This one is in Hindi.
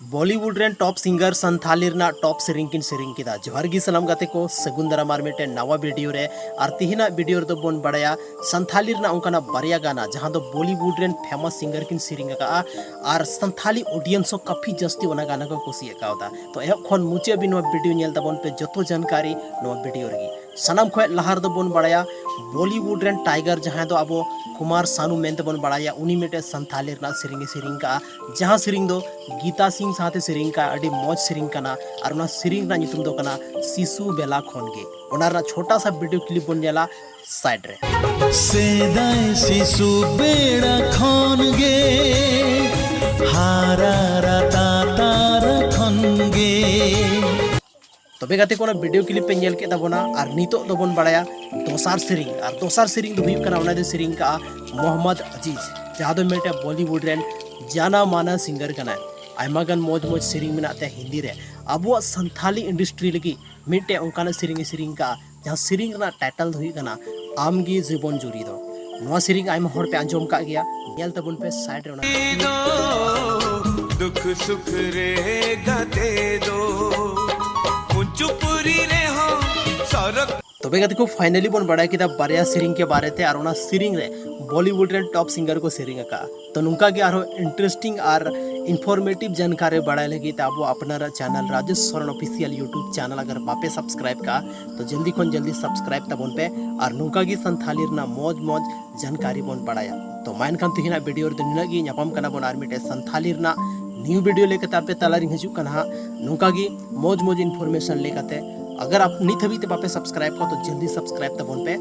बॉलीवुड रेन टॉप सिंगर संथाली रना टॉप सेरिंग किन सेरिंग किदा जोहार गी सलाम गाते को सगुन दारामार मिटे नवा वीडियो रे और तिहिना वीडियो रे तो बोन बड़ाया संथाली रना उनका बारिया गाना जहां दो बॉलीवुड रेन फेमस सिंगर किन सेरिंग का और संथाली ऑडियंस काफी जस्ती ओना गाना को कुसिया कावदा तो एह खन मुचे भी नो वीडियो नेल तबन पे जतो जानकारी नो वीडियो रे सनम खय लहार दो बोन बड़ाया बॉलीवुड रेन टाइगर जहां दो अब कुमार सानू मेनते बोन बड़ाया उनी मिटे संथाली रना सेरिंग का जहां सेरिंग दो गीता सिंह साथे सेरिंग का अड़ी मौज सेरिंग कना और उना सेरिंग ना नितुम दो कना शिशु बेला खनगे ओनार छोटा सा वीडियो क्लिप बन जाला साइड रे सेदाय शिशु बेड़ा खनगे हारा राता तार खनगे तबे गाते को वीडियो क्लिप पे नेल के तबोना और नितो दो बोन बड़ाया दोसार सेरिंग दो हुई कना ओना दे सेरिंग का मोहम्मद अजीज जहां दो मेटे बॉलीवुड रेन जाना माना सिंगर कना आयमागन मौज मौज सेरिंग मिनाते हिंदी रे अब संथाली इंडस्ट्री लगी मिटे उनकाना सेरिंग का जहां सेरिंग ना टाइटल हुई कना आमगी जीवन जुरी दो नवा सेरिंग आयमा होड़ पे अंजोम का गया नेल तबन पे साइड रे ओना दुख सुख रे गते दो मुंचुपुरी रे हो सरक तबे गाते को फाइनली बन बड़ा कि बारिया सेरिंग के बारे थे और ओना सेरिंग रे बॉलीवुड रे टॉप सिंगर को सेरिंग का तो नुका के आरो इंटरेस्टिंग और इन्फॉर्मेटिव जानकारी बढ़ाए लगी तो अब अपना channel Rajesh Soren official YouTube channel अगर बापे सब्सक्राइब का तो जल्दी खन जल्दी सब्सक्राइब तबन पे और नुका की संथाली रना मौज जानकारी बन बढ़ाया तो माइन खान तिहिना वीडियो रे निनागी न्यापाम कना बन आर मिटे संथाली रना न्यू वीडियो लेके आपे तलारी हजू कना नुका की मौज इन्फॉर्मेशन लेकते अगर आप नित हबी ते बापे सब्सक्राइब को तो जल्दी सब्सक्राइब तबन पे